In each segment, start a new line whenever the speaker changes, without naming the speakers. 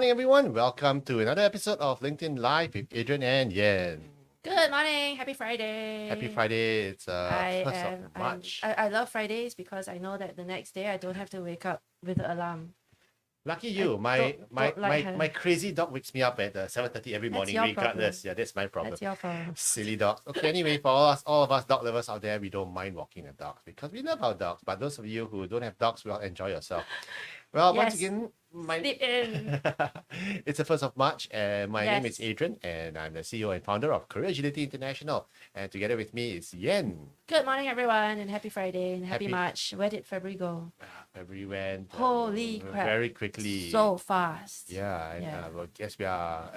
morning, everyone. Welcome to another episode of LinkedIn Live with Adrian Yen.
Good morning. Happy Friday.
Happy Friday. It's
I
1st
am.
of March.
I love Fridays because I know that the next day I don't have to wake up with the alarm.
Lucky you. My crazy dog wakes me up at 7:30 every morning, regardless.
Problem.
Yeah, that's my problem.
That's your problem.
Silly dog. Okay, anyway, for all of us dog lovers out there, we don't mind walking a dog because we love our dogs. But those of you who don't have dogs, well, enjoy yourself. Well, once again,
sleep in.
It's the 1st of March, and my name is Adrian, and I'm the CEO and founder of Career Agility International. And together with me is Yen.
Good morning, everyone, and happy Friday and happy March. Where did February go?
February went
holy crap,
very quickly,
so fast.
Yeah, and well, guess we are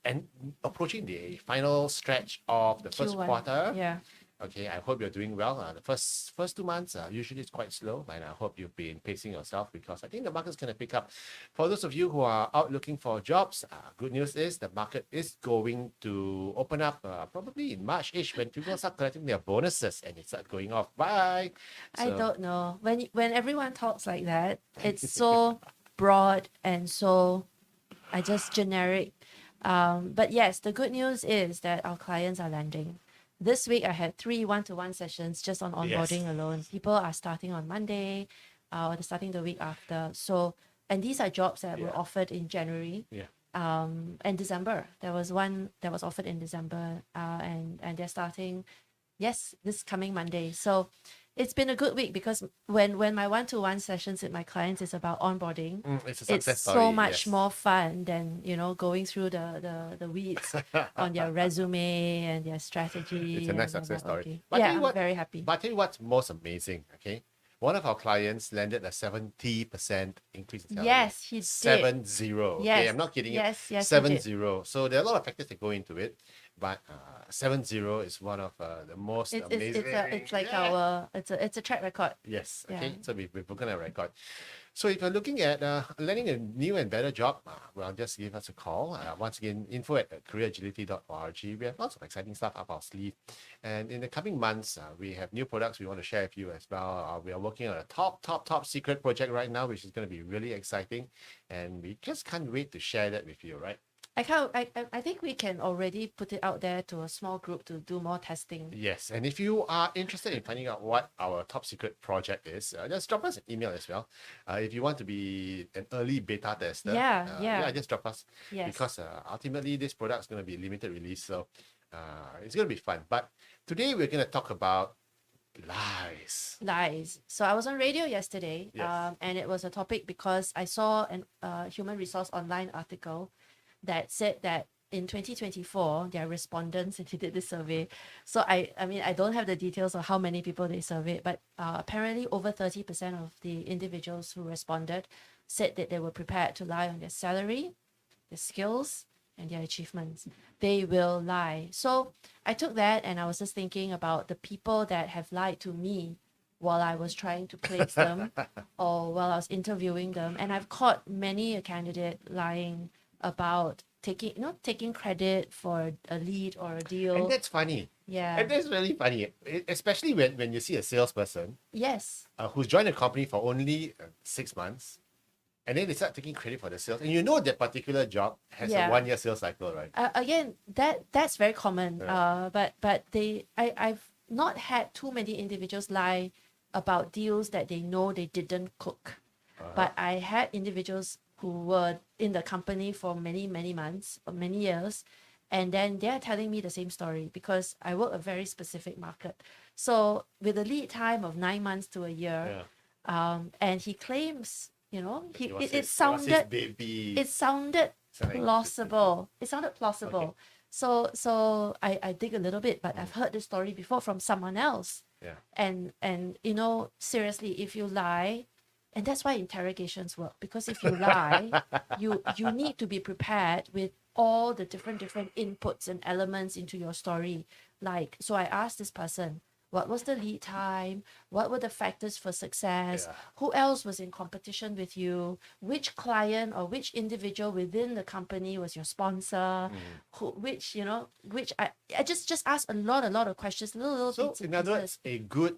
and approaching the final stretch of the first
Q1.
quarter.
Yeah.
Okay, I hope you're doing well. The first 2 months usually it's quite slow, and I hope you've been pacing yourself because I think the market's going to pick up. For those of you who are out looking for jobs, good news is the market is going to open up probably in March-ish when people start collecting their bonuses and it starts going off. Bye.
I don't know. When everyone talks like that, it's so broad and so just generic. But yes, the good news is that our clients are landing. This week, I had 3 one-to-one sessions just on onboarding alone. People are starting on Monday, or they're starting the week after. So, and these are jobs that were offered in January, and December. There was one that was offered in December, and they're starting, this coming Monday. So, it's been a good week because when my one-to-one sessions with my clients is about onboarding, it's so much more fun than going through the weeds on their resume and their strategy.
It's a nice success story.
Okay. I'm very happy.
But I tell you what's most amazing, okay? One of our clients landed a 70% increase in salary.
Yes, he did.
70. Okay, I'm not kidding you.
Yes,
70. So there are a lot of factors that go into it, but 70 is one of the most amazing.
It's like it's a track record.
Yes. Okay. So we've broken a record. So if you're looking at landing a new and better job, well, just give us a call. Once again, info@careeragility.org. We have lots of exciting stuff up our sleeve. And in the coming months, we have new products we want to share with you as well. We are working on a top secret project right now, which is going to be really exciting. And we just can't wait to share that with you, right?
I think we can already put it out there to a small group to do more testing.
Yes, and if you are interested in finding out what our top secret project is, just drop us an email as well. If you want to be an early beta tester, just drop us.
Yes.
Because ultimately this product is going to be limited release, so it's going to be fun. But today we're going to talk about lies.
So I was on radio yesterday, and it was a topic because I saw a human resource online article that said that in 2024, their respondents, and they did this survey. So I mean, I don't have the details of how many people they surveyed, but apparently over 30% of the individuals who responded said that they were prepared to lie on their salary, their skills, and their achievements. They will lie. So I took that and I was just thinking about the people that have lied to me while I was trying to place them or while I was interviewing them. And I've caught many a candidate lying about taking credit for a lead or a deal.
And that's funny.
Yeah.
And that's really funny, especially when you see a salesperson.
Yes.
Who's joined the company for only 6 months, and then they start taking credit for the sales, and you know that particular job has a 1-year sales cycle, right?
Again, that's very common. But I've not had too many individuals lie about deals that they know they didn't cook. But I had individuals who were in the company for many months or many years, and then they're telling me the same story because I work a very specific market. So with a lead time of 9 months to a year, and he claims, it sounded plausible. It sounded plausible. Okay. So I dig a little bit, but I've heard this story before from someone else.
Yeah.
And seriously, if you lie. And that's why interrogations work, because if you lie, you need to be prepared with all the different inputs and elements into your story. Like, so I asked this person, what was the lead time? What were the factors for success? Who else was in competition with you? Which client or which individual within the company was your sponsor? I just asked a lot of questions, little
So
bits and
in other words,
pieces.
a good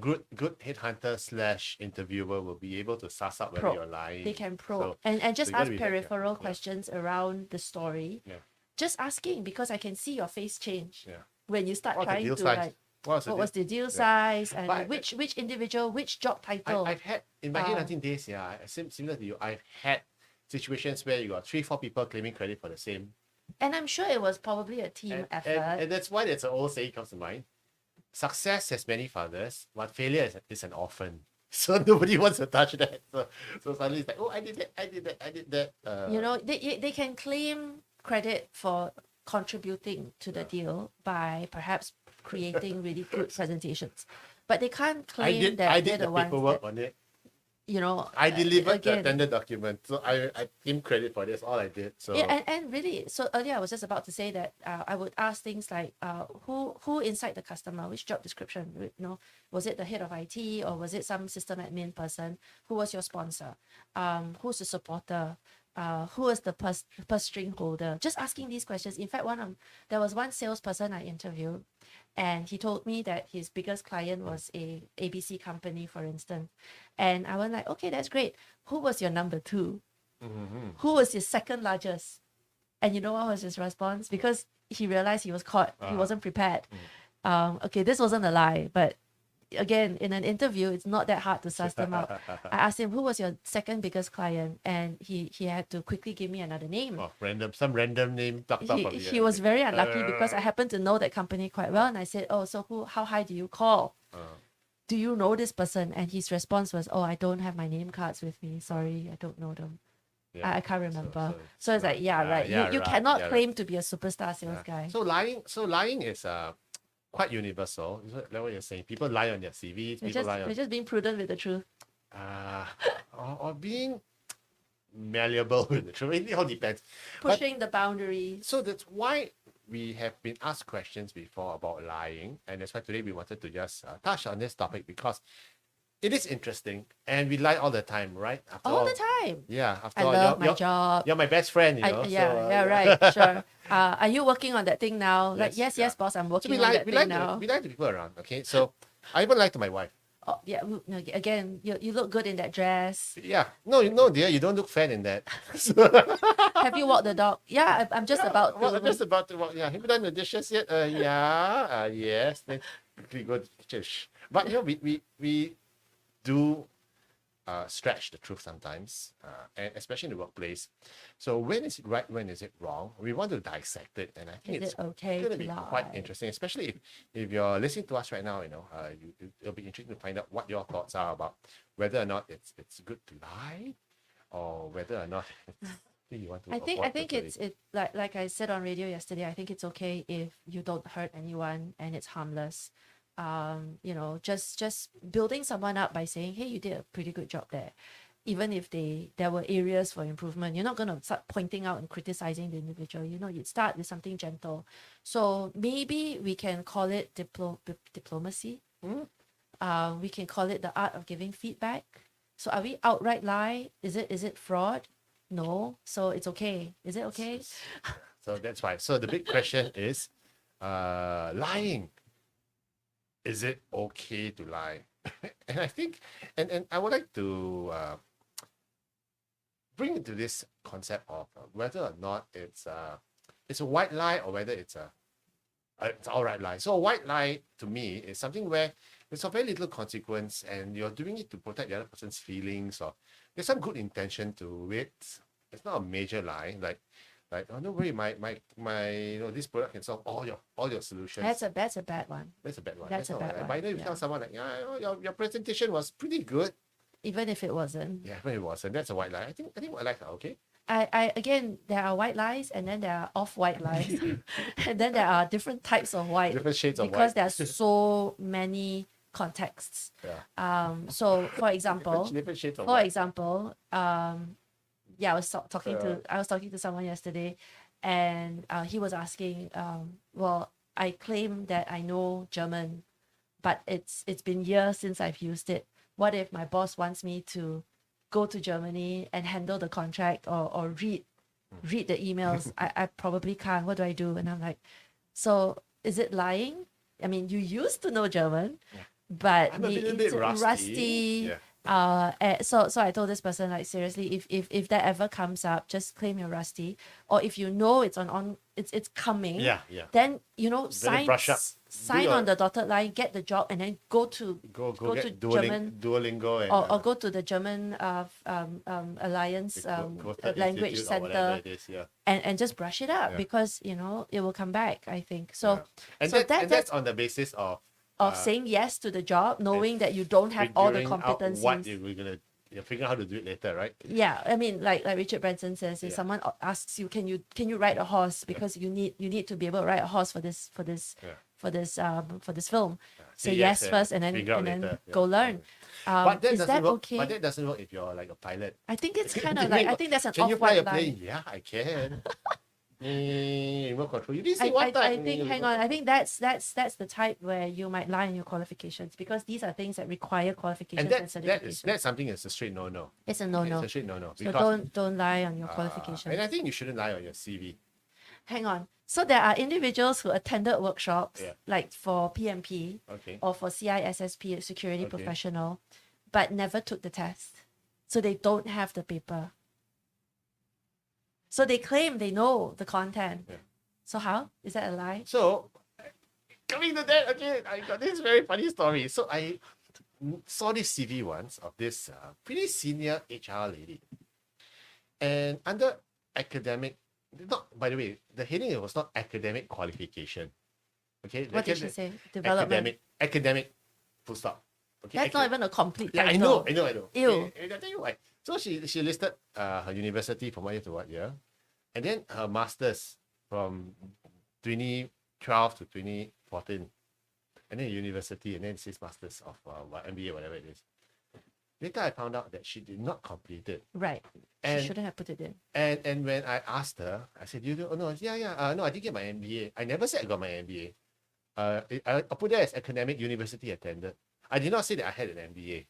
good headhunter slash interviewer will be able to suss out whether
Probe.
you're lying.
They can probe
So,
and just
you gotta
ask
be very careful.
peripheral
Yeah.
questions around the story.
Yeah.
Just asking because I can see your face change
Yeah.
when you start
What's the
trying
deal
to
size?
like
What
what was the deal
Yeah.
size and
But-
which individual, which job title.
I've had in my headhunting days, yeah, similar to you, I've had situations where you got 3-4 people claiming credit for the same.
And I'm sure it was probably a team effort.
And that's why there's an old saying comes to mind. Success has many fathers, but failure is an orphan. So nobody wants to touch that. So suddenly it's like, oh, I did that.
They can claim credit for contributing to the deal by perhaps creating really good presentations. But they can't claim that
I
they're
did
the
the
ones
paperwork
that,
on it.
I
I delivered the tender document. So I claim credit for this. All I did. So
Yeah, and really, so earlier I was just about to say that I would ask things like, who inside the customer, which job description, was it the head of IT or was it some system admin person? Who was your sponsor? Who's the supporter? Who was the purse string holder? Just asking these questions. In fact, there was one salesperson I interviewed, and he told me that his biggest client was a ABC company, for instance. And I was like, okay, that's great. Who was your number two? Who was his second largest? And you know what was his response? Because he realized he was caught. He wasn't prepared. Okay, this wasn't a lie, but again, in an interview, it's not that hard to suss them out. I asked him, who was your second biggest client? And he had to quickly give me another name.
some random name plucked up of
He was very unlucky because I happened to know that company quite well. And I said, oh, so how high do you call? Do you know this person? And his response was, oh, I don't have my name cards with me. Sorry, I don't know them.
Yeah.
I can't remember. So it's
right.
like, yeah, right. You
right.
cannot
Yeah,
claim to be a superstar sales guy.
So lying is quite universal. Is that what you're saying? People lie on their CVs.
We're just being prudent with the truth.
Or being malleable with the truth. It all depends.
Pushing the boundaries.
So that's why we have been asked questions before about lying, and that's why today we wanted to just touch on this topic because it is interesting, and we lie all the time, right?
All the time.
Yeah. After
I
all,
love my job.
You're my best friend, you know.
Right, sure. Are you working on that thing now? Like, yes, boss, I'm
So
working
we
on
lie,
that
we
thing
lie,
now.
we lie to people around. Okay, so I even lie to my wife.
Oh, yeah. Again, you look good in that dress.
Yeah. No, dear, you don't look fat in that.
Have you walked the dog? Yeah, I'm just about to.
Well, I'm just about to walk. Yeah, have you done the dishes yet? Yeah. Yes. Then quickly go to the kitchen. But we do stretch the truth sometimes, and especially in the workplace. So when is it right? When is it wrong? We want to dissect it, and I think
Is
it's
it okay
going to
to
be
lie?
quite interesting, especially if you're listening to us right now. It'll be interesting to find out what your thoughts are about whether or not it's good to lie, or whether or not you want to.
I think it's like I said on radio yesterday. I think it's okay if you don't hurt anyone and it's harmless. Just building someone up by saying, hey, you did a pretty good job there, even if there were areas for improvement. You're not going to start pointing out and criticizing the individual. You'd start with something gentle. So maybe we can call it diplomacy. We can call it the art of giving feedback. So are we outright lie? Is it fraud? No. So it's okay. Is it okay?
So that's why. So the big question is, lying. Is it okay to lie? And I think, and I would like to bring into this concept of whether or not it's a white lie or whether it's outright lie. So a white lie to me is something where there's a very little consequence and you're doing it to protect the other person's feelings, or there's some good intention to it. It's not a major lie, like oh, don't worry, my this product can solve all your solutions.
That's a bad one.
That's a bad one.
That's a bad one.
By the way, you tell someone like, your presentation was pretty good.
Even if it wasn't.
Yeah, when it wasn't. That's a white lie. I think white lies are okay.
I again, there are white lies and then there are off-white lies. And then there are different types of white.
Different shades of white.
Because there are so many contexts.
Yeah.
So for example,
different shades of white.
I was talking to someone yesterday, and he was asking, well, I claim that I know German, but it's been years since I've used it. What if my boss wants me to go to Germany and handle the contract or read the emails? I probably can't. What do I do? And I'm like, so is it lying? I mean, you used to know German, but
I'm a little bit
it's
rusty. Yeah.
So I told this person, like, seriously, if that ever comes up, just claim you're rusty, or if you know it's it's coming,
Yeah, yeah.
then
Better brush up.
sign on the dotted line, get the job, and then go to
Go
go to
get
German,
Duolingo and
or go to the German Alliance
Quoted
language
Institute or whatever
center,
it is. Yeah.
and just brush it up,
Yeah.
because it will come back, I think. So
And
so
that's
that's
on the basis of
saying yes to the job, knowing that you don't have all the
figuring out what
competencies.
you're figuring out how to do it later, right?
Yeah, I mean, like Richard Branson says, if
Yeah.
someone asks you, can you ride a horse, because you need to be able to ride a horse for this
Yeah.
for this film.
Say
Say
yes
yes first, and
figure out
then
later. Yeah.
go learn.
But that
Is
doesn't
that
work.
okay?
But that doesn't work if you're like a pilot.
I think it's kind of like, I think that's an
Can you fly a
off-white
plane?
line.
Yeah, I can. Remote control. You didn't
I,
say what type.
I think, hang on, I think that's the type where you might lie in your qualifications, because these are things that require qualifications
And
and
that
certifications.
that's something that's a straight no.
It's a no-no.
It's a straight no.
So
Because
don't lie on your qualifications.
and I think you shouldn't lie on your CV.
Hang on. So there are individuals who attended workshops,
Yeah.
like for PMP
Okay.
or for CISSP, security
Okay.
professional, but never took the test. So they don't have the paper. So they claim they know the content.
Yeah.
So how? Is that a lie?
So coming to that, okay, I got this very funny story. So I saw this CV once of this pretty senior HR lady, and under academic, not by the way, the heading was not academic qualification. Okay,
What did she say? Development.
academic, full stop. Okay,
That's not even a complete
yeah,
title.
I know.
Ew.
Okay, I'll tell you why. So she listed her university from what year to what year, and then her masters from 2012 to 2014, and then university, and then it says masters of MBA, whatever it is. Later, I found out that she did not complete it.
Right.
And-
She shouldn't have put it in.
And when I asked her, I said, "You do?" Oh no, no, I didn't get my MBA. I never said I got my MBA. I put there as academic university attended. I did not say that I had an MBA.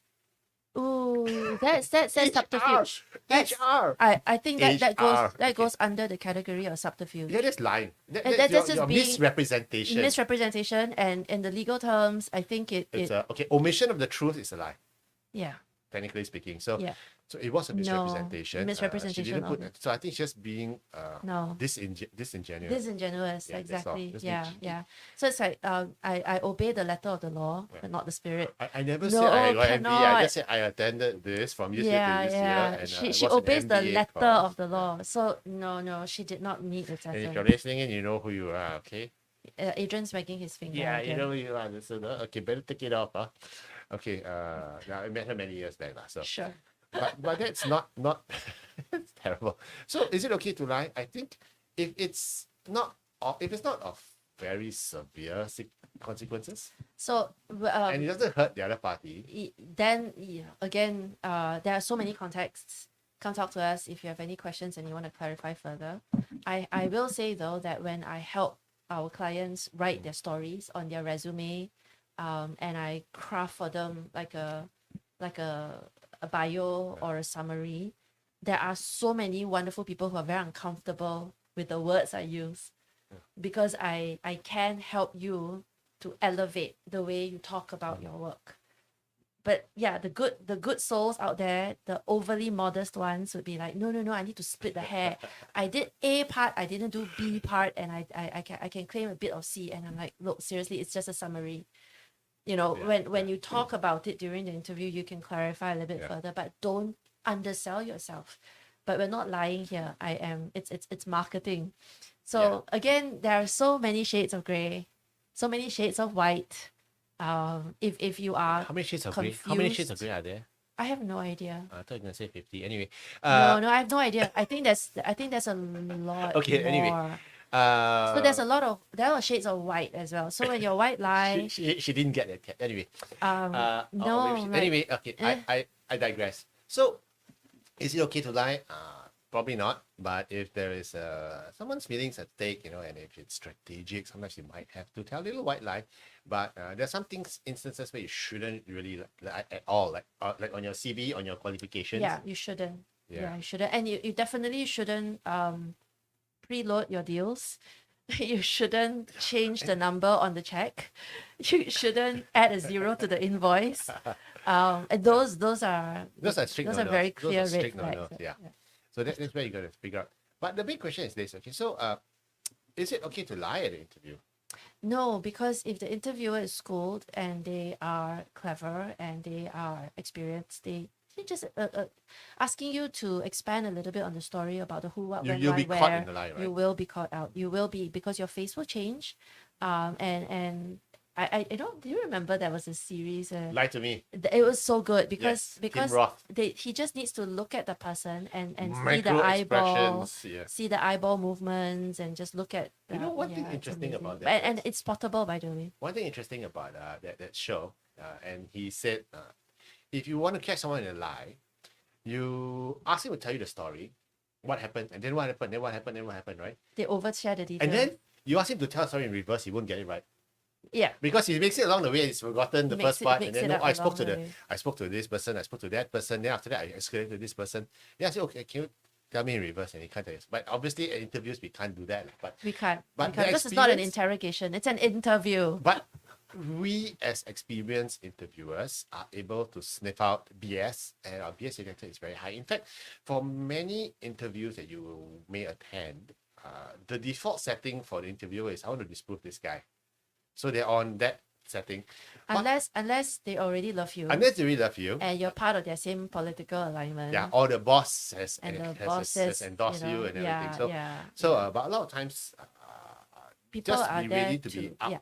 Ooh, that's subterfuge. That's-
HR.
I think that
HR.
goes under the category of subterfuge.
Yeah, that's lying.
That's
That's
just
your
being-
misrepresentation.
Misrepresentation, and in the legal terms, I think
It's okay. Omission of the truth is a lie,
yeah.
technically speaking. So,
Yeah.
so it was a
No,
misrepresentation.
misrepresentation
She didn't
of
put. So I think it's just being
No.
disingenuous.
Disingenuous,
Yeah, that's all.
exactly.
Just
Yeah,
need-
yeah. So it's like I obey the letter of the law, but not the spirit.
I never
No,
said I got MBA. I
cannot.
just said I attended this from this year
Yeah,
to this
yeah.
year. And,
She
it
she
was an
obeys the
MBA
letter
course.
of the law. So no, she did not meet the
And if
test.
you're listening in, you know who you are, okay?
Adrian's wagging his finger.
Yeah, you
again.
know who you are. So, okay, better take it off, huh? Okay, now I met her many years back, so.
Sure.
But that's not it's terrible. So is it okay to lie? I think if it's not of very severe consequences
So
and it doesn't hurt the other party,
then again, there are so many contexts. Come talk to us if you have any questions and you want to clarify further. I will say though that when I help our clients write their stories on their resume, and I craft for them like a bio or a summary, there are so many wonderful people who are very uncomfortable with the words I use, because I can help you to elevate the way you talk about your work. But yeah, the good souls out there, the overly modest ones would be like, no, I need to split the hair. I did A part, I didn't do B part, and I can claim a bit of C. And I'm like, look, seriously, it's just a summary. When you talk about it during the interview, you can clarify a little bit further, but don't undersell yourself. But we're not lying here. It's marketing. So again, there are so many shades of gray, so many shades of white. If you are
how many shades of gray?
confused,
How many shades of gray are there?
I have no idea.
I thought you were gonna say 50. Anyway,
No, I have no idea. I think there's a lot.
Okay,
more.
anyway,
So there are shades of white as well. So when your white lie,
she didn't get that. Anyway,
no,
maybe
like,
anyway, okay, I digress. So, is it okay to lie? Probably not. But if there is someone's feelings at stake, and if it's strategic, sometimes you might have to tell a little white lie. But there's some instances where you shouldn't really lie at all, like on your CV, on your qualifications.
yeah, you shouldn't.
Yeah.
You shouldn't, and you definitely shouldn't preload your deals. You shouldn't change the number on the check. You shouldn't add a zero to the invoice. And those are
strict
those
no
are very
nos. Those
clear
are
red
strict no
flags.
nos. Yeah. So that's where you got to figure out. But the big question is this. Okay. So is it okay to lie at the interview?
No, because if the interviewer is schooled and they are clever and they are experienced, they just asking you to expand a little bit on the story about the who, what, when,
You'll
why,
be caught
where.
in the lie, right?
You will be caught out. You will be, because your face will change. And I don't. Do you remember there was a series?
Lie to me.
It was so good because
Yes. Tim Roth.
he just needs to look at the person and see the
Micro
eyeball,
expressions. Yeah.
see the eyeball movements, and just look at.
You know, one thing
it's
interesting
amazing.
about that,
and
that's-
it's spottable, by the way.
One thing interesting about that show, and he said, if you want to catch someone in a lie, you ask him to tell you the story, what happened, and then what happened, then what happened, then what happened, right?
They overshare the details.
And then you ask him to tell a story in reverse, he won't get it right.
Yeah.
Because he makes it along the way, he's forgotten the first part, and
Makes
then
it
no,
up
I spoke
along
to
the way.
I spoke to this person, I spoke to that person, then after that I escalated to this person. Yeah, I said, okay, can you tell me in reverse? And he can't tell us. But obviously at interviews we can't do that. But
We can't.
But
We can't.
the
This is not an
experience-
interrogation. It's an interview.
But we as experienced interviewers are able to sniff out BS, and our BS detector is very high. In fact, for many interviews that you may attend, the default setting for the interviewer is I want to disprove this guy. So they're on that setting. But
Unless they already love you
unless they really love you,
and you're part of their same political alignment.
yeah, or the boss has,
And the
has
bosses
endorsed you and everything. So,
yeah.
but a lot of times,
People
just
are
be
there
ready to be up,
yeah.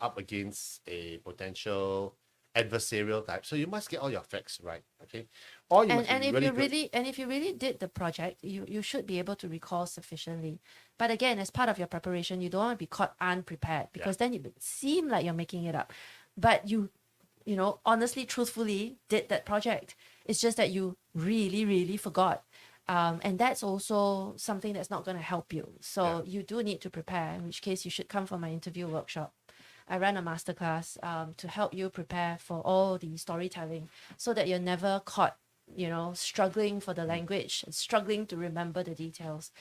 Up against a potential adversarial type. So you must get all your facts right, okay? Or you must
And
be
if
really
you
good.
really and if you really did the project, you should be able to recall sufficiently. But again, as part of your preparation, you don't want to be caught unprepared, because then it would seem like you're making it up. But you know, honestly, truthfully did that project. It's just that you really, really forgot. And that's also something that's not going to help you. So you do need to prepare, in which case you should come for my interview workshop. I ran a masterclass to help you prepare for all the storytelling so that you're never caught, you know, struggling for the language, struggling to remember the details.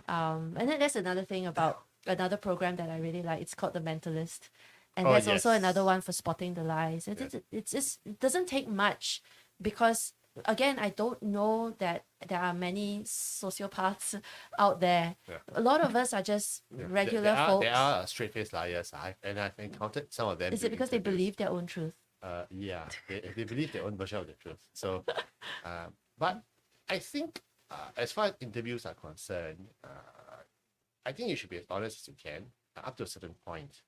And then there's another thing about another program that I really like. It's called The Mentalist. And
Oh,
that's also
yes.
another one for spotting the lies. It's just, it doesn't take much, because again, I don't know that there are many sociopaths out there.
Yeah.
A lot of us are just regular
there
folks.
There are straight-faced liars. I've encountered some of them.
Is it
during
because they
interviews.
believe their own truth?
Yeah, they believe their own version of the truth. So, but I think as far as interviews are concerned, I think you should be as honest as you can up to a certain point.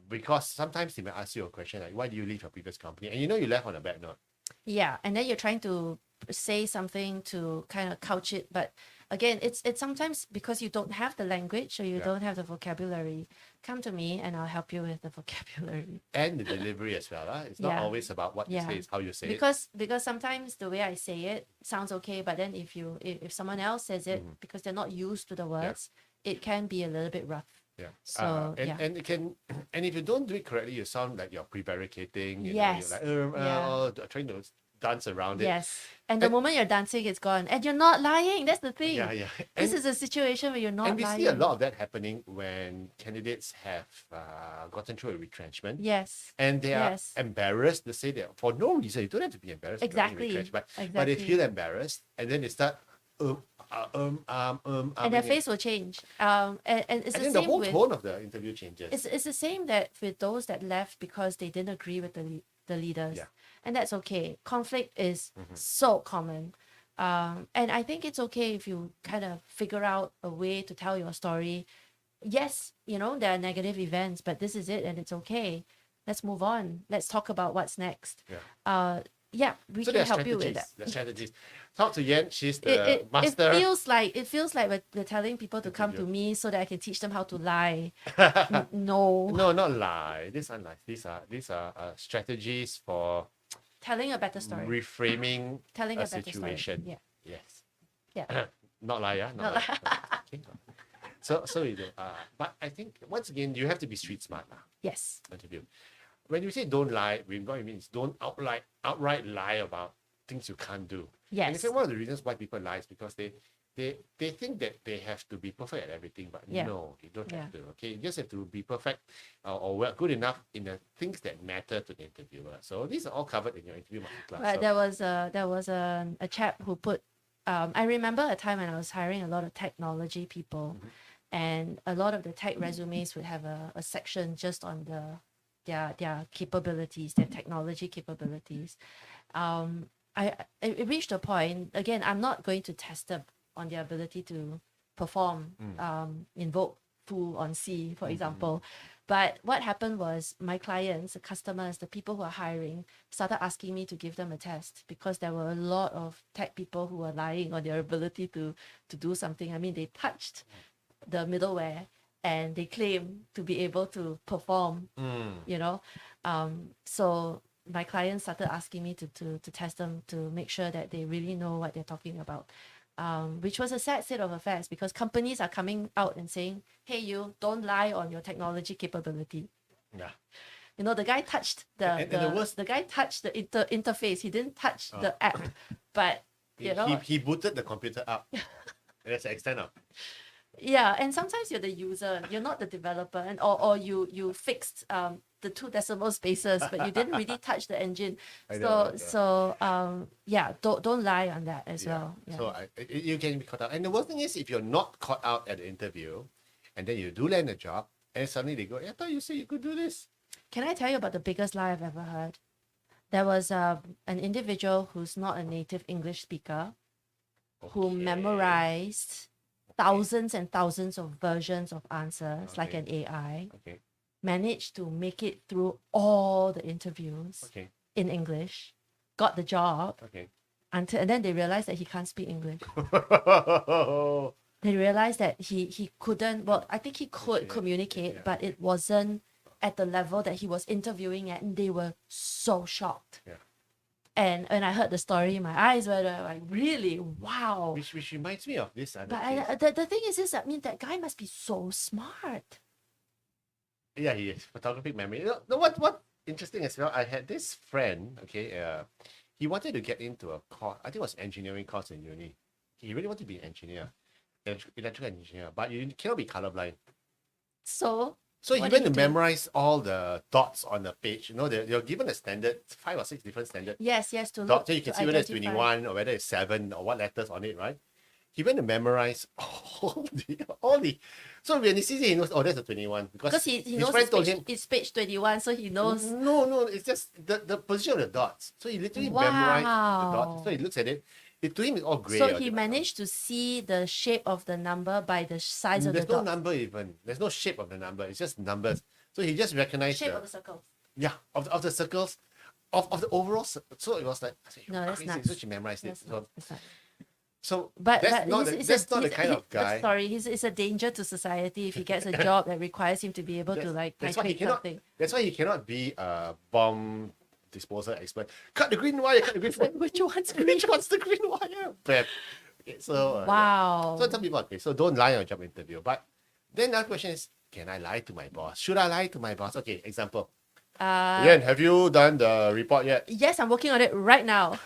Because sometimes they may ask you a question like, why do you leave your previous company? And you know you left on a bad note.
Yeah, and then you're trying to say something to kind of couch it, but again, it's sometimes because you don't have the language or you don't have the vocabulary. Come to me and I'll help you with the vocabulary.
And the delivery as well. It's not always about what you say, it's how you say it.
Because sometimes the way I say it sounds okay, but then if someone else says it, because they're not used to the words, it can be a little bit rough.
Yeah.
So
and it can, and if you don't do it correctly, you sound like you're prevaricating.
Yes.
You're like trying to dance around it.
Yes. And the moment you're dancing, it's gone. And you're not lying. That's the thing.
Yeah, yeah.
This is a situation where you're not
And we
lying.
see a lot of that happening when candidates have gotten through a retrenchment.
Yes.
And they are embarrassed to say that for no reason. You don't have to be embarrassed.
Exactly.
But they feel embarrassed, and then they start
and their face will change. And it's
and
the
then the
same
whole
with
tone of the interview changes.
it's the same that with those that left because they didn't agree with the leaders.
Yeah.
And that's okay. Conflict is so common. And I think it's okay if you kind of figure out a way to tell your story. Yes, you know, there are negative events, but this is it and it's okay. Let's move on. Let's talk about what's next. We
So
can
there are
help you with
strategies.
that.
There are strategies. Talk to Yen. She's the
It
master.
feels like we're telling people to come to me so that I can teach them how to lie. No.
No, not lie. These aren't lies. These are strategies for
Telling a better story.
reframing
Telling
a
a better
situation.
story. Yeah.
Yes.
Yeah.
Not lie, yeah? Not lie. Okay. So you do. But I think once again you have to be street smart now.
Yes.
Interview. When you say don't lie, what it means don't outright lie about things you can't do.
Yes.
And in fact, one of the reasons why people lie is because they they think that they have to be perfect at everything, but
Yeah.
no, you don't
Yeah.
have to. Okay, you just have to be perfect or well, good enough in the things that matter to the interviewer. So these are all covered in your interview masterclass.
But
So,
there was a chap who put. I remember a time when I was hiring a lot of technology people, and a lot of the tech resumes would have a section just on their capabilities, their technology capabilities. It reached a point. Again, I'm not going to test them on their ability to perform, invoke foo on C, for example. But what happened was my clients, the customers, the people who are hiring started asking me to give them a test because there were a lot of tech people who were lying on their ability to do something. I mean, they touched the middleware and they claim to be able to perform, you know. So my clients started asking me to test them to make sure that they really know what they're talking about. Which was a sad state of affairs because companies are coming out and saying, hey, you don't lie on your technology capability.
yeah.
You know, the guy touched
And the worst-
the guy touched the interface. He didn't touch the app, but you know,
he booted the computer up. And that's the extent of.
yeah. And sometimes you're the user, you're not the developer, and or you fixed the 2 decimal spaces, but you didn't really touch the engine.
I know.
Yeah, don't lie on that as
Yeah.
well. Yeah.
So you can be caught out. And the worst thing is if you're not caught out at the interview, and then you do land a job, and suddenly they go, I thought you said you could do this.
Can I tell you about the biggest lie I've ever heard? There was an individual who's not a native English speaker who
Okay.
memorized thousands and thousands of versions of answers like
Okay.
an AI,
Okay.
managed to make it through all the interviews
Okay.
in English, got the job,
Okay.
and then they realized that he can't speak English. They realized that he couldn't, well, I think he could
Okay.
communicate,
Yeah.
but it wasn't at the level that he was interviewing at, and they were so shocked.
Yeah.
And when I heard the story, my eyes were like, really? Wow.
Which reminds me of this other
But
case.
the thing is, I mean, that guy must be so smart.
Yeah, he is. Photographic memory. You know what interesting as well? I had this friend, okay, he wanted to get into a course, I think it was engineering course in uni. He really wanted to be an engineer, electrical engineer, but you cannot be colorblind.
So
So he
what
went
did
to
he do?
memorize all the dots on the page. You know, you're given a standard, 5 or 6 different standard
yes, to
dots,
look,
so you can
to
see whether it's
identify.
21 or whether it's 7 or what letters on it, right? He went to memorize all the. So when he sees it, he knows, oh, that's a 21.
Because he
his
knows
friend told him,
it's page 21, so he knows.
no, it's just the position of the dots. So he literally memorized the dots. So he looks at it. To him, it's all grey.
So he managed to see the shape of the number by the size of the
There's no
dot.
number even. There's no shape of the number. It's just numbers. So he just recognized
Shape of the circle.
yeah, of the circles, of the overall. So it was like, I said,
No, that's
crazy.
nuts.
So she memorized it.
That's not, that's not.
So
But
that's not
he's
that's not the kind of guy.
Sorry, he's a danger to society if he gets a job that requires him to be able to like
That's why he
titrate
cannot.
something.
That's why he cannot be a bomb disposal expert. Cut the green wire. Cut the green wire.
Which one's green?
Which one's the green wire? Bam. Okay, so yeah.
Wow.
So some people, okay, so don't lie on a job interview. But then the question is, can I lie to my boss? Should I lie to my boss? Okay, example. Yen, have you done the report yet?
Yes, I'm working on it right now.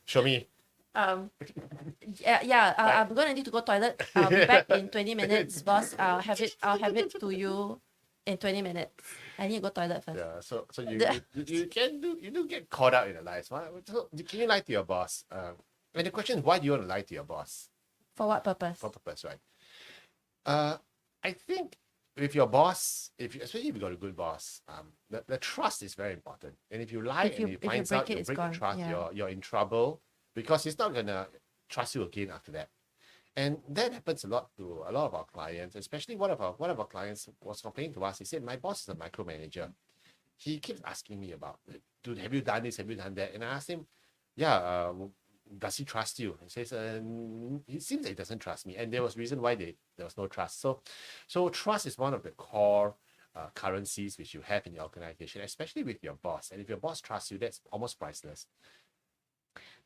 Show me.
I'm gonna need to go toilet. I'll be back in 20 minutes, boss. I'll have it to you in 20 minutes. I need to go toilet first.
Yeah, so you do get caught out in the lies. So can you lie to your boss? And the question is, why do you want to lie to your boss?
For what purpose?
For purpose, right? I think with your boss, especially if you got a good boss, the trust is very important. And if you lie
If you-
and he
if you
finds
break
out
it,
you
it's
break
gone.
the trust,
Yeah.
you're in trouble because he's not gonna trust you again after that. And that happens a lot to a lot of our clients, especially one of our clients was complaining to us. He said, my boss is a micromanager. He keeps asking me about, dude, have you done this? Have you done that? And I asked him, yeah, does he trust you? He says, he seems that he doesn't trust me. And there was reason why there was no trust. So trust is one of the core currencies which you have in your organization, especially with your boss. And if your boss trusts you, that's almost priceless.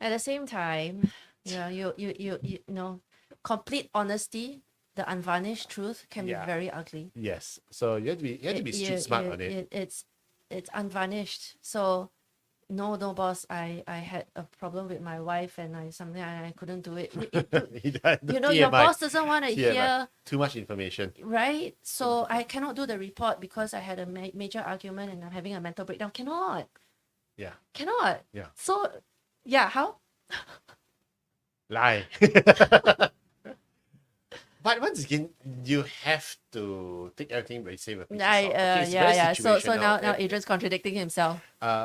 At the same time, you know, complete honesty, the unvarnished truth can
Yeah.
be very ugly.
Yes. So you have to be street smart on it.
It's unvarnished. So no, boss, I had a problem with my wife and I couldn't do it.
The
You know, your
TMI.
boss doesn't want to hear,
Too much information.
right? So I cannot do the report because I had a major argument and I'm having a mental breakdown. Cannot.
Yeah.
Cannot.
Yeah.
So, yeah, how?
Lie. But once again, you have to take everything very safe with a piece of salt. Okay, it's very
So
situational.
now Adrian's contradicting himself.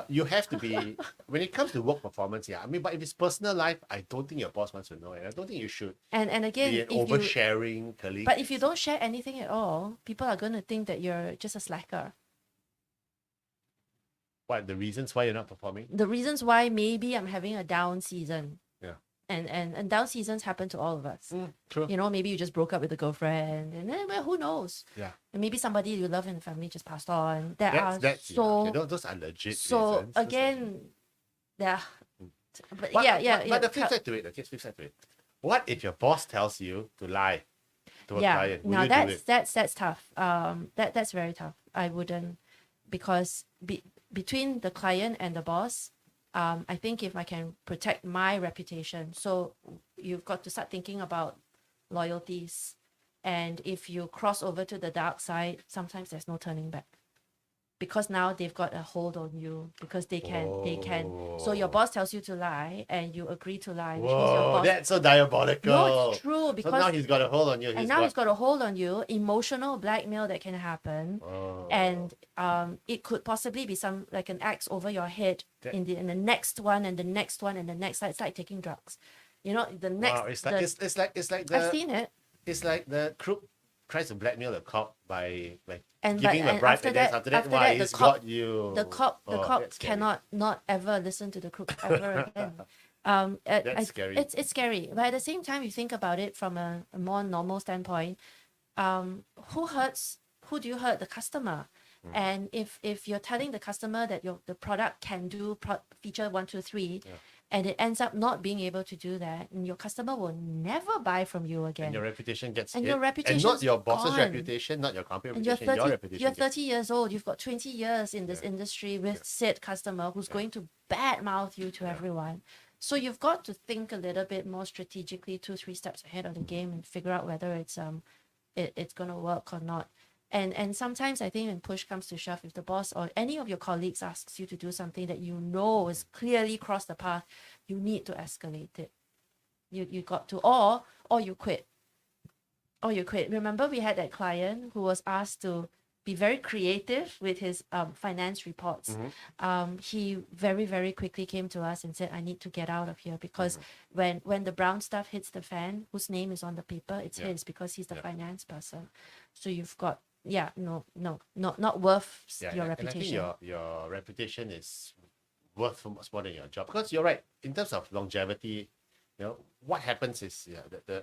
You have to be when it comes to work performance. Yeah, I mean, but if it's personal life, I don't think your boss wants to know, and I don't think you should
And again,
be an oversharing colleague.
but if you don't share anything at all, people are going to think that you're just a slacker.
What the reasons why you're not performing?
The reasons why maybe I'm having a down season.
Yeah.
And down seasons happen to all of us.
True.
You know, maybe you just broke up with a girlfriend, and then, well, who knows?
Yeah.
And maybe somebody you love in the family just passed on.
That's
So
those are legit
so
reasons.
again, yeah. But
But,
yeah.
But the flip side to it, flip side to it. What if your boss tells you to lie to a client? Will
Now
you do it?
that's tough. That's very tough. I wouldn't, because between the client and the boss, I think if I can protect my reputation, so you've got to start thinking about loyalties, and if you cross over to the dark side, sometimes there's no turning back, because now they've got a hold on you, because they can. So your boss tells you to lie and you agree to lie, which means your
Whoa,
boss.
that's so diabolical.
No, it's true,
So
because
now he's got a hold on you.
and now he's got a hold on you, emotional blackmail that can happen.
Oh.
And it could possibly be some like an axe over your head in the next one and the next one and the next one. It's like taking drugs, you know. The next,
Wow, it's like
I've seen it.
It's like the crook tries to blackmail the cop by like
And
giving him a bribe, and then after that,
the
he's
cop-
got you.
The cop
that's scary.
cannot not ever listen to the crook ever again.
That's scary.
It's scary, but at the same time, you think about it from a more normal standpoint. Who do you hurt? The customer. And if you're telling the customer that the product can do feature 1, 2, 3, and it ends up not being able to do that, and your customer will never buy from you again.
And your reputation gets
And
hit.
your reputation's
and not your boss's
gone.
reputation, not your company
And you're
reputation,
30,
your reputation.
you're 30 years old. You've got 20 years in this industry with said customer who's going to badmouth you to everyone. So you've got to think a little bit more strategically, 2, 3 steps ahead of the game, and figure out whether it's going to work or not. And sometimes I think when push comes to shove, if the boss or any of your colleagues asks you to do something that you know is clearly crossed the path, you need to escalate it. You got to, or you quit. Or you quit. Remember, we had that client who was asked to be very creative with his finance reports. He very, very quickly came to us and said, I need to get out of here, because when the brown stuff hits the fan, whose name is on the paper, it's his, because he's the finance person. So you've got, not worth your reputation.
And I think your reputation is worth much more than your job, because you're right, in terms of longevity, you know, what happens is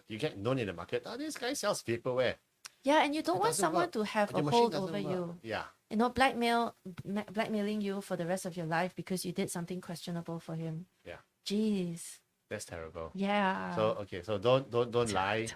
you get known in the market, this guy sells vaporware.
Yeah, and you don't want
doesn't
someone
work.
to have
Your
a
machine
hold
doesn't
over
work.
you.
Yeah.
You know, blackmailing you for the rest of your life because you did something questionable for him.
Yeah.
Jeez.
That's terrible.
Yeah.
So don't lie.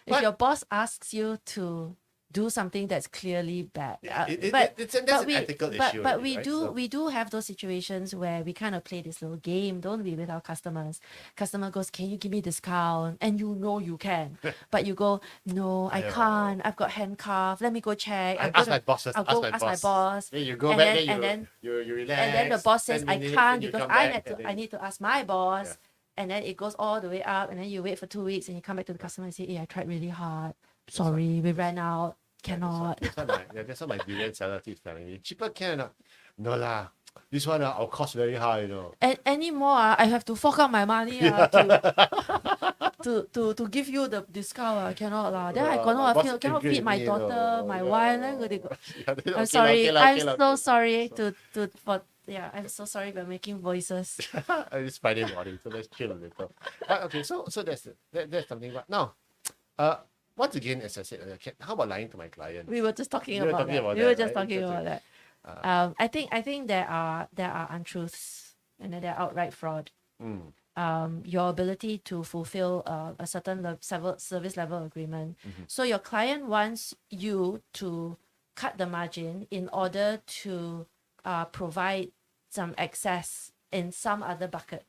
If your boss asks you to do something that's clearly bad,
That's an ethical issue.
But
already,
we do have those situations where we kind of play this little game, don't we, with our customers? Customer goes, can you give me discount? And you know you can, but you go, no, I can't. I've got handcuffed. Let me go check.
I'll ask my boss first.
I'll go ask my boss.
Then you go
And
back,
then-
then you relax.
And then the boss says,
10
I
minutes,
can't
then you
because
come
I
back,
I need to ask my boss.
Yeah.
And then it goes all the way up, and then you wait for 2 weeks, and you come back to the customer and say, hey, I tried really hard. Sorry, we ran out. Cannot.
That's what my durian seller keeps telling me. Cheaper can or not? No lah. This one our cost very high, you know.
And anymore, I have to fork out my money to give you the discount. Cannot lah. Then I cannot feed my daughter, my wife. Then they go, I'm sorry. I'm so sorry I'm so sorry for making voices.
It's Friday morning, so let's chill a little. But okay, so that's something. But now, once again, as I said, how about lying to my client?
We were just talking
We were
about
talking
that.
about
We were
that,
just
right?
talking about that. I think there are untruths, and there are outright fraud. Your ability to fulfill a certain service level agreement. So your client wants you to cut the margin in order to provide some excess in some other bucket.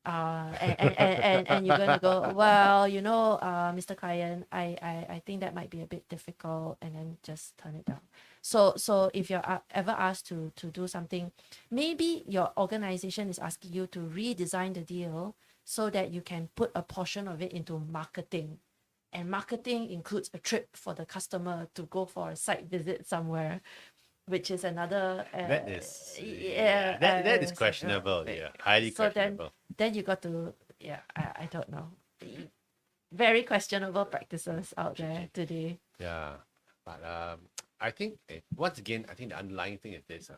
And you're gonna go, well, Mr. Client, I think that might be a bit difficult, and then just turn it down. So if you're ever asked to do something, maybe your organization is asking you to redesign the deal so that you can put a portion of it into marketing. And marketing includes a trip for the customer to go for a site visit somewhere, which is another
That is that is
so,
questionable. Yeah, highly
so
questionable.
then you got to I don't know, very questionable practices out there today.
Yeah, but I think once again, I think the underlying thing is this: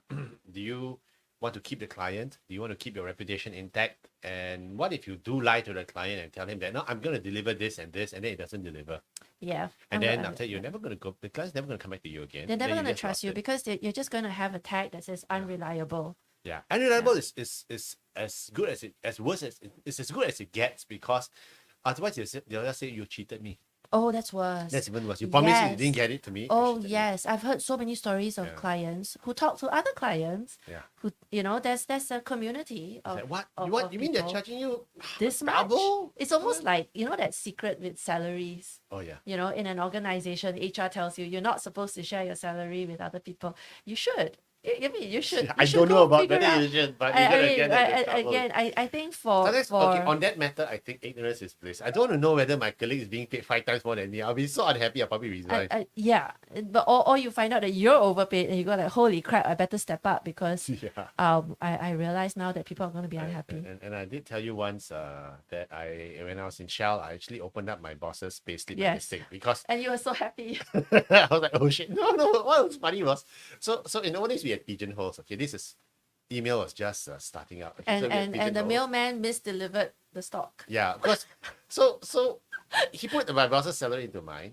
do you want to keep the client? Do you want to keep your reputation intact? And what if you do lie to the client and tell him that no, I'm going to deliver this, and then it doesn't deliver?
Yeah,
And then after you're never going to go, the client's never going to come back to you again.
they're never
Then
going to
just
trust
lost
you
it.
because you're just going to have a tag that says unreliable.
Yeah, unreliable is as good as it's as good as it gets, because otherwise they'll just say you cheated me.
Oh, that's worse.
That's even worse. You promised me, you
Yes.
didn't get it to me. you
Oh,
cheated me.
yes. I've heard so many stories of
Yeah.
clients who talk to other clients
Yeah.
who, there's a community
It's
of,
like, what?
of
You mean they're
people
charging you
this much.
double?
It's almost like, that secret with salaries.
Oh yeah.
In an organization, HR tells you you're not supposed to share your salary with other people. You should. I mean, you should.
I
you should
don't
go
know about
figure
whether
out.
you should, but you're gonna get that trouble.
Again, I think for
Sometimes,
for
okay, on that matter, I think ignorance is bliss. I don't want to know whether my colleague is being paid 5 times more than me. I'll be so unhappy. I'll probably resign.
yeah, but or you find out that you're overpaid and you go like, holy crap, I better step up because
Yeah.
I realize now that people are going to be unhappy.
And I did tell you once that when I was in Shell, I actually opened up my boss's payslip by
Yes.
mistake because
And you were so happy.
I was like, oh shit, no. What was funny was, so in the old days we had pigeonholes. Okay, email was just starting out. Okay,
and
so we had
and the
pigeonholes.
mailman misdelivered the stock.
Yeah, because so he put my boss's salary into mine.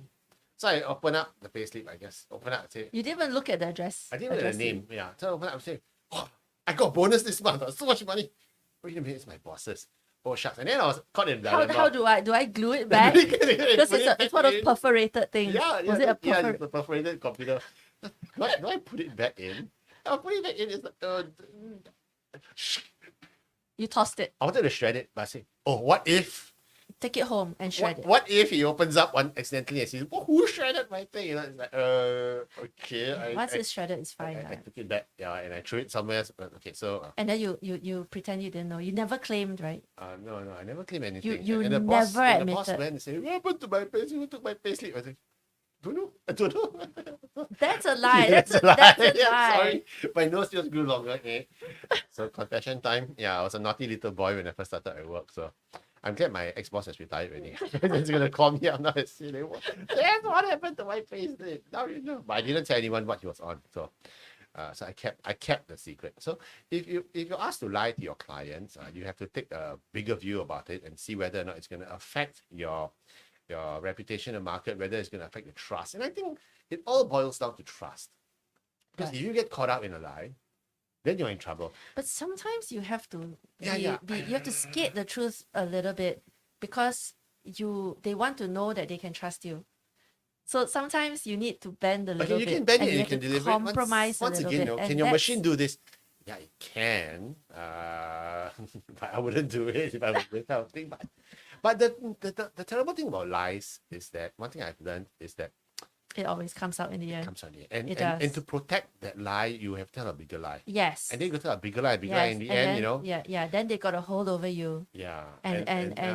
So I open up the payslip, I guess. Open up and say,
You didn't even look at the address.
I didn't know the
address
name. Yeah. So I open up and say, oh, I got a bonus this month. So much money. Wait a minute, it's my boss's. Oh shucks. And then I was caught in the
How do I glue it back? Because it's one of those perforated things.
Yeah,
Was it a
yeah, it's a perforated computer. Do I put it back in? I'll put it back in. It's like,
You tossed it.
I wanted to shred it, but I said, oh, what if?
Take it home and shred it.
What if he opens up one accidentally and says, who shredded my thing? It's like, okay.
Once it's shredded, it's fine.
I took it back, yeah, and I threw it somewhere. Okay, so.
And then you pretend you didn't know. You never claimed, right?
No, I never claimed anything.
You
and the
never
boss,
admitted.
the boss went and said, what happened to my payslip? Who took my payslip? I said, I don't know.
That's a lie.
Yeah,
That's a lie.
Yeah, sorry, my nose just grew longer. Okay. So confession time. Yeah, I was a naughty little boy when I first started at work. So I'm glad my ex-boss has retired already. He's gonna call me up now and say, "That's what happened to my payslip." Now you know. But I didn't tell anyone what he was on. So, so I kept the secret. So if you're asked to lie to your clients, you have to take a bigger view about it and see whether or not it's gonna affect your reputation in the market, whether it's going to affect the trust. And I think it all boils down to trust. Because if you get caught up in a lie, then you're in trouble.
But sometimes you have to
Yeah.
you have to skate the truth a little bit because they want to know that they can trust you. So sometimes you need to bend a little
You
bit.
can bend
and
it,
you
you
have
can
to
deliver it.
compromise
Once
a little
again,
bit.
can
And
your
that's-
machine do this? Yeah, it can. But I wouldn't do it if I was this kind of thing. But the terrible thing about lies is that one thing I've learned is that
it always comes out in the end.
comes on the end.
It
And
does.
to protect that lie, you have to tell a bigger lie.
Yes.
And then you go tell a bigger lie, in the
and
end,
then,
you know?
Yeah. Then they got a hold over you,
Yeah.
and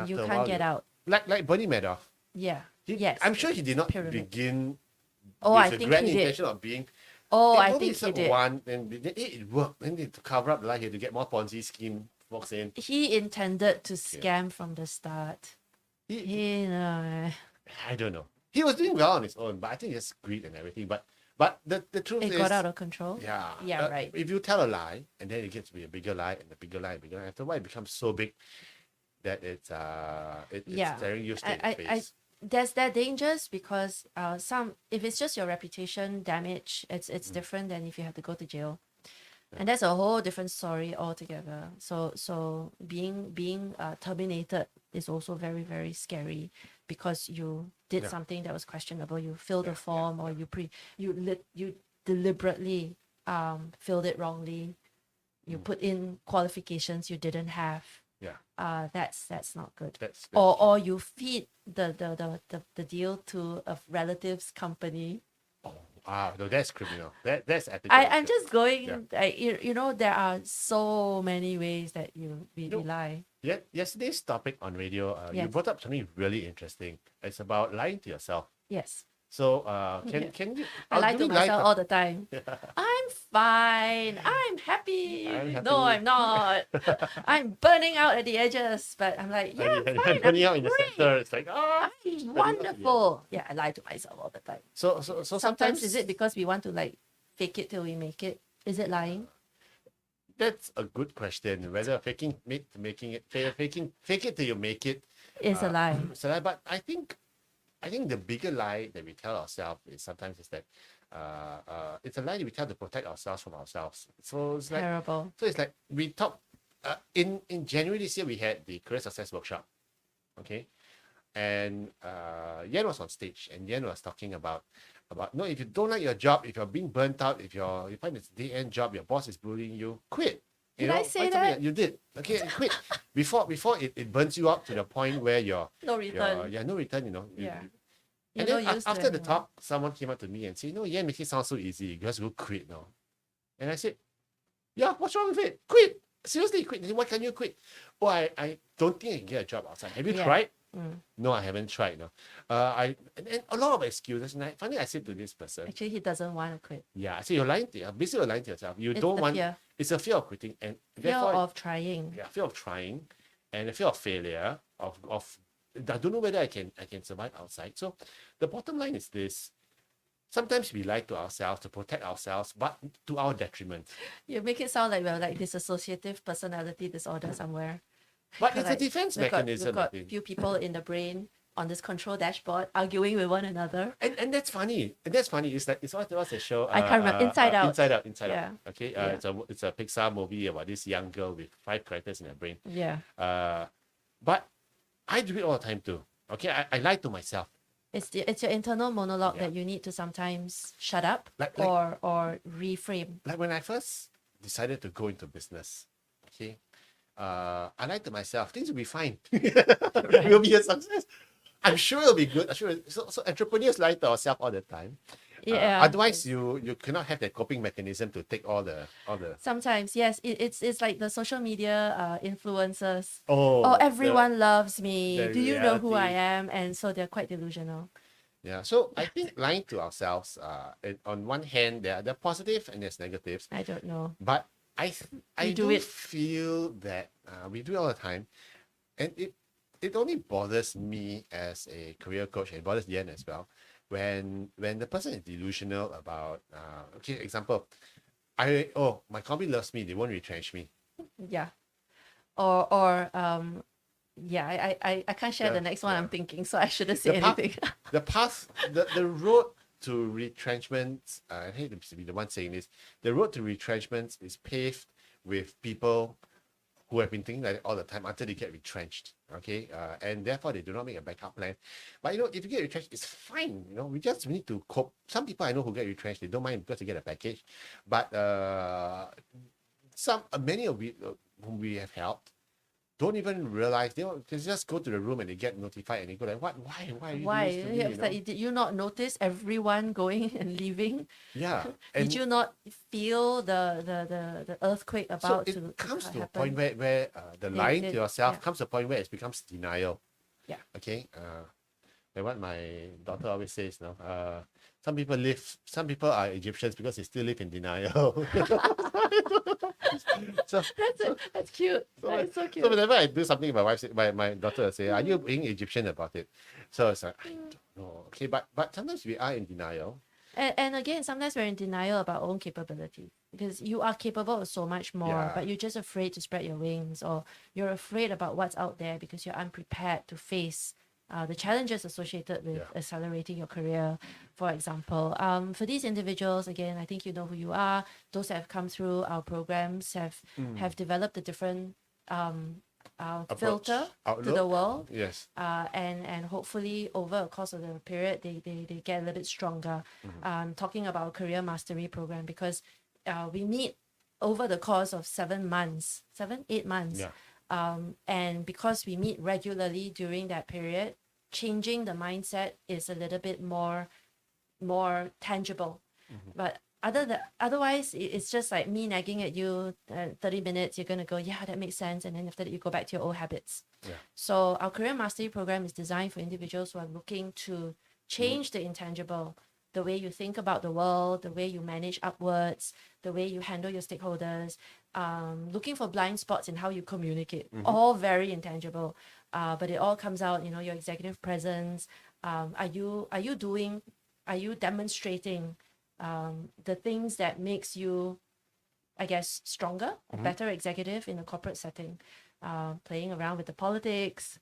you
after a
can't
while,
get out.
Like Bernie Madoff.
Yeah.
He-
Yes.
I'm sure he did not
Pyramid.
begin
Oh,
with
I
the
think
grand
he did.
intention of being.
Oh,
They
I
probably
think he
said
did.
one, and it worked. Then to cover up the lie, he had to get more Ponzi scheme folks in.
He intended to scam from the start.
He,
I
I don't know. He was doing well on his own, but I think it's greed and everything. But the truth
it
is,
got out of control.
yeah,
Yeah, right.
If you tell a lie and then it gets to be a bigger lie and a bigger lie and bigger lie, after a while it becomes so big that it's
Yeah.
staring you straight in the
I
face.
there's that dangers because if it's just your reputation damage, it's different than if you have to go to jail. And that's a whole different story altogether. So being terminated is also very, very scary because you did
Yeah.
something that was questionable. You filled a form or you deliberately filled it wrongly. you put in qualifications you didn't have.
Yeah.
That's not good.
That's
Or you feed the deal to a relative's company.
no, that's criminal. That's ethical.
I'm just going.
Yeah.
You know, there are so many ways that we
No.
lie.
Yeah, yesterday's topic on radio, you
Yes.
brought up something really interesting. It's about lying to yourself.
Yes.
So,
Yeah.
can you?
I lie
do
to
you
myself all the time.
Yeah.
I'm fine. I'm happy.
I'm
No,
happy.
I'm not. I'm burning out at the edges, but I'm like, yeah, I'm fine. I'm
Burning out in the
great.
center. It's like
I'm wonderful. Yeah, I lie to myself all the time.
So
Sometimes is it because we want to like fake it till we make it? Is it lying?
that's a good question. Whether fake it till you make it
It's a lie.
it's a lie. But I think the bigger lie that we tell ourselves is sometimes is that it's a lie that we tell to protect ourselves from ourselves. So it's like
Terrible.
so it's like we talk in January this year we had the career success workshop, okay, and Yen was on stage and Yen was talking about no, if you don't like your job, if you're being burnt out, if you find it's day end job, your boss is bullying you, quit.
Did I say
find something
that?
You did. Okay, quit before it burns you up to the point where
No return.
no return.
Yeah.
And
You're
then
no use to
after the
anyone.
talk, someone came up to me and said, yeah, make it sound so easy. You just go quit now. And I said, yeah, what's wrong with it? Quit. Seriously, quit. Why can't you quit? Oh, I don't think I can get a job outside. Have you
Yeah.
tried?
Mm.
No, I haven't tried. No. And a lot of excuses. And finally, I said to this person,
Actually, he doesn't want to quit.
yeah, I said, basically you're lying to yourself. You
It's
don't
the
want,
fear.
it's a fear of quitting. And
Fear
therefore,
of trying.
yeah, fear of trying and a fear of failure, of I don't know whether I can survive outside. So the bottom line is this. Sometimes we lie to ourselves to protect ourselves, but to our detriment.
You make it sound like we're like dissociative personality disorder somewhere.
But it's
Like,
a defense
We've
mechanism, I
got
think.
few people in the brain on this control dashboard arguing with one another.
And that's funny. And that's funny. It's like it's what's the show?
I can't remember. Inside Out.
Inside
Yeah.
Out. Okay.
Yeah.
It's a Pixar movie about this young girl with 5 characters in her brain.
Yeah.
But I do it all the time too. Okay. I lie to myself.
It's your internal monologue
Yeah.
that you need to sometimes shut up
Like-
or reframe.
Like when I first decided to go into business, okay, I lied to myself, things will be fine. It will be a success. I'm sure it'll be good. I'm sure. So entrepreneurs lie to ourselves all the time.
Yeah.
Otherwise, you cannot have that coping mechanism to take all the.
Sometimes, yes, it's like the social media influencers.
Oh,
Oh, everyone loves me.
the
Do you know who I
reality.
am? And so they're quite delusional.
Yeah. So I think lying to ourselves. On one hand, there are positive and there's negatives.
I don't know.
But I
do
do
it.
feel that we do it all the time, and it only bothers me as a career coach, and it bothers Yen as well, when the person is delusional about okay, example, my company loves me, they won't retrench me.
Yeah. Or yeah, I can't share
Yeah,
the next one
yeah.
I'm thinking, so I shouldn't say
The path-
anything.
The path, the road to retrenchment, I hate to be the one saying this, the road to retrenchment is paved with people who have been thinking like that all the time until they get retrenched. Okay, and therefore they do not make a backup plan. But if you get retrenched, it's fine. We need to cope. Some people I know who get retrenched, they don't mind because they get a package. But many of we whom we have helped don't even realize they just go to the room and they get notified and they go like, what? Why are you
Why?
doing this to me,
It's like, did you not notice everyone going and leaving?
Yeah.
Did you not feel the earthquake
So
about
it
to
comes to a
happen?
point where the lying to
it-
yourself
yeah.
comes to a point where it becomes denial.
Yeah.
Okay. And what my daughter always says now, some people are Egyptians because they still live in denial. so
That's cute. That's so
so
cute.
whenever I do something, my daughter will say, "Are you being Egyptian about it?" So it's like, I don't know. Okay, but sometimes we are in denial.
And again, sometimes we're in denial about our own capability because you are capable of so much more,
Yeah.
but you're just afraid to spread your wings, or you're afraid about what's out there because you're unprepared to face the challenges associated with
Yeah.
accelerating your career, for example. For these individuals, again, I think you know who you are. Those that have come through our programs have developed a different filter to the
Outlook.
world.
Yes.
And hopefully over a course of the period they get a little bit stronger. Talking about our career mastery program, because we meet over the course of 7 months, 8 months.
Yeah.
And because we meet regularly during that period, changing the mindset is a little bit more tangible. But otherwise, it's just like me nagging at you. 30 minutes, you're gonna go, yeah, that makes sense, and then after that, you go back to your old habits.
Yeah.
So our career mastery program is designed for individuals who are looking to change the intangible, the way you think about the world, the way you manage upwards, the way you handle your stakeholders, looking for blind spots in how you communicate. All very intangible, but it all comes out. Your executive presence. Are you demonstrating the things that makes you, I guess, stronger, a better executive in a corporate setting? Playing around with the politics,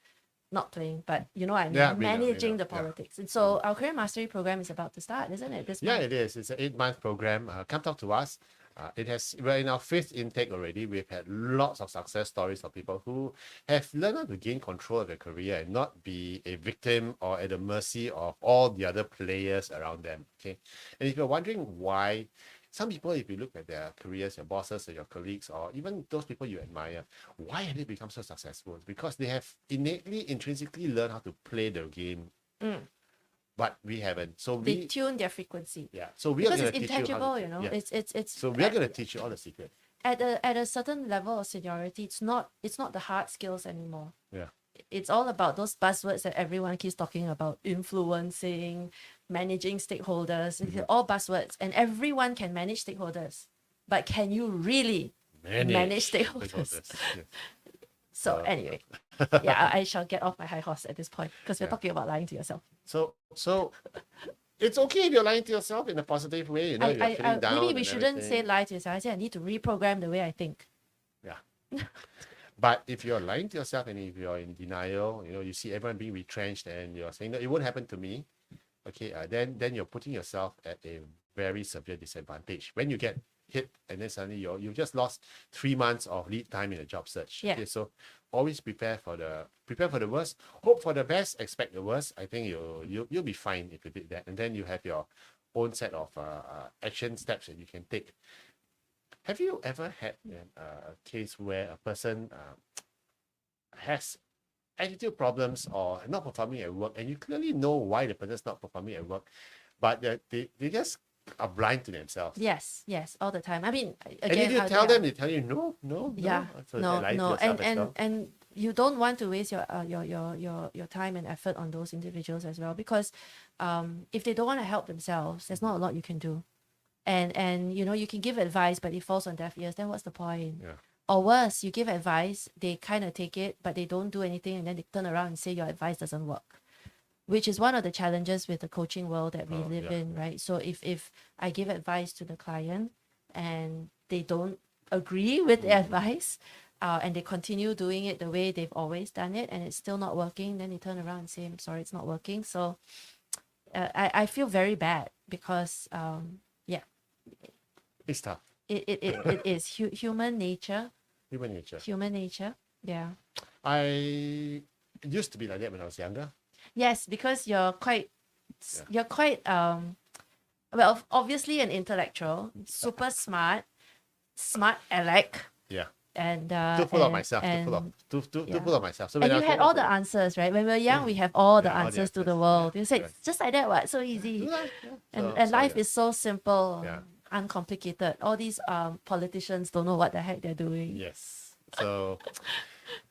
not playing, but you know what I mean,
Yeah, we know,
managing the
yeah.
politics. And so our career mastery program is about to start, isn't it? This
Yeah,
month?
it is. It's an 8-month program. Come talk to us. We're in our 5th intake already. We've had lots of success stories of people who have learned how to gain control of their career and not be a victim or at the mercy of all the other players around them. Okay. And if you're wondering why, some people, if you look at their careers, your bosses or your colleagues, or even those people you admire, why have they become so successful? It's because they have innately, intrinsically learned how to play the game. But we haven't. So
They tune their frequency.
yeah. So we are
Because
going
it's
to teach you how
intangible,
to,
you know.
yeah.
It's
So we are going to teach you all the secrets.
at a certain level of seniority, it's not the hard skills anymore.
Yeah.
It's all about those buzzwords that everyone keeps talking about: influencing, managing stakeholders. These are all buzzwords, and everyone can manage stakeholders. But can you really manage stakeholders?
Yes.
So anyway, yeah, I shall get off my high horse at this point because we're
Yeah.
talking about lying to yourself.
So it's okay if you're lying to yourself in a positive way. You're feeling down.
Maybe we
and
shouldn't say
everything.
lie to yourself. I say I need to reprogram the way I think.
Yeah. But if you're lying to yourself and if you're in denial, you see everyone being retrenched and you're saying that it won't happen to me, okay, then you're putting yourself at a very severe disadvantage. When you get hit and then suddenly you've just lost 3 months of lead time in a job search.
Yeah.
Okay, so always prepare for the worst, hope for the best, expect the worst. I think you'll be fine if you did that, and then you have your own set of action steps that you can take. Have you ever had a case where a person has attitude problems or not performing at work, and you clearly know why the person's not performing at work, but they just are blind to themselves?
Yes, all the time. I mean,
And
again,
if you tell them, they tell you no.
yeah,
So
no,
they lie to
no,
yourself as well.
and you don't want to waste your time and effort on those individuals as well, because if they don't want to help themselves, there's not a lot you can do. And you can give advice, but it falls on deaf ears. Then what's the point?
Yeah.
Or worse, you give advice, they kind of take it, but they don't do anything, and then they turn around and say your advice doesn't work, which is one of the challenges with the coaching world that we live in, right? So if I give advice to the client and they don't agree with the advice, and they continue doing it the way they've always done it, and it's still not working, then they turn around and say, I'm sorry, it's not working. So I feel very bad because
It's tough.
it is human nature.
Human nature.
Yeah.
I used to be like that when I was younger.
Yes, because you're quite obviously an intellectual, super smart aleck,
Yeah.
and
Too full of
and-
myself.
and-
Too
yeah.
full of myself. So
and
when I
you
was
had
growing
all
up,
the answers, right? When we were young, we have all the
Yeah, all the
answers to the
answers.
world.
Yeah,
You say
correct.
it's just like that, what? So easy.
Yeah.
And
So,
life
yeah.
is so simple,
Yeah.
uncomplicated. All these politicians don't know what the heck they're doing.
Yes. So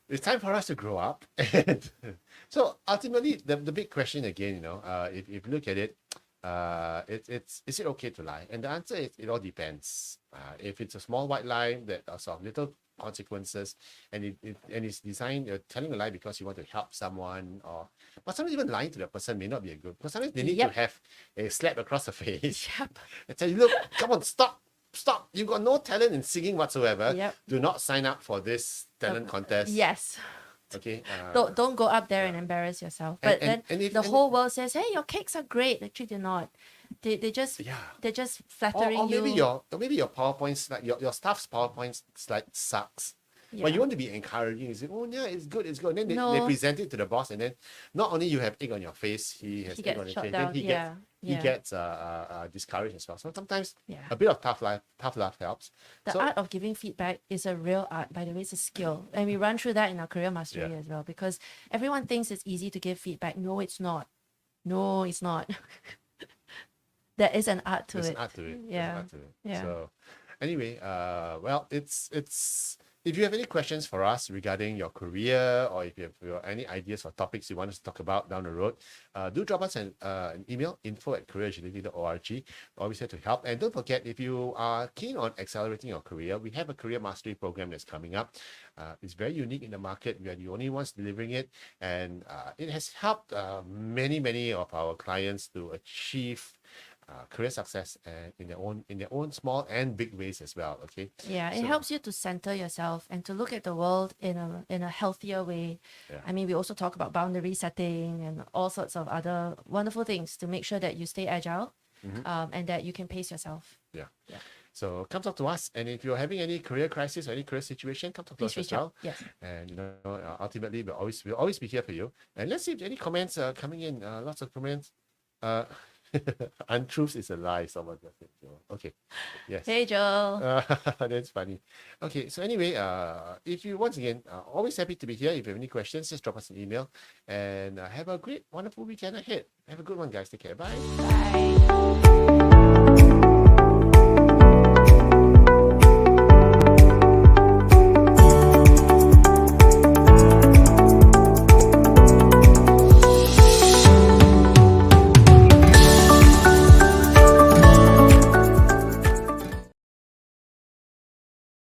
it's time for us to grow up. And so ultimately, the big question again, if you look at it, is it okay to lie? And the answer is it all depends. If it's a small white lie that are sort of little consequences, and it's designed, you're telling a lie because you want to help someone, but sometimes even lying to the person may not be a good. Because sometimes they need
Yep.
to have a slap across the face
Yep.
and tell you, look, come on, stop. You got no talent in singing whatsoever.
Yep.
Do not sign up for this talent contest.
Yes.
Okay.
Don't go up there and
yeah.
embarrass yourself.
And-
But then
and if-
the
and-
whole world says, "Hey, your cakes are great." Actually, they're not. They're just
Yeah.
they're just
Or
flattering
maybe
you.
your PowerPoint slide, your staff's PowerPoint slide sucks. But
Yeah.
you want to be encouraging. You say, oh yeah, it's good, it's good. And then they
No.
present it to the boss, and then not only you have egg on your face, he has
He
egg on
gets
his
shot
face,
down.
then he
Yeah.
gets discouraged as well. So sometimes
Yeah.
a bit of tough love helps.
The
So
art of giving feedback is a real art, by the way, it's a skill. And we run through that in our career mastery
Yeah.
as well, because everyone thinks it's easy to give feedback. No, it's not. No, it's not. There is an art to
there's
it.
an art to it. There's an
Yeah.
art to it.
Yeah.
So anyway, well, it's if you have any questions for us regarding your career, or if you have any ideas or topics you want us to talk about down the road, do drop us an email, info@careeragility.org. Always here to help. And don't forget, if you are keen on accelerating your career, we have a career mastery program that's coming up. It's very unique in the market. We are the only ones delivering it, and it has helped many of our clients to achieve career success and in their own small and big ways as well. Okay.
Yeah, it
So-
helps you to center yourself and to look at the world in a healthier way.
Yeah.
I mean, we also talk about boundary setting and all sorts of other wonderful things to make sure that you stay agile, and that you can pace yourself.
So come talk to us, and if you're having any career crisis or any career situation, come talk to
Please
us as
reach out.
well.
Yes.
And ultimately, we'll always be here for you. And let's see if any comments are coming in. Lots of comments. Untruth is a lie. Someone just said. Okay. Yes.
Hey, Joel.
That's funny. Okay, so anyway, if you once again, always happy to be here. If you have any questions, just drop us an email, and have a great, wonderful weekend ahead. Have a good one, guys. Take care. Bye.
Bye.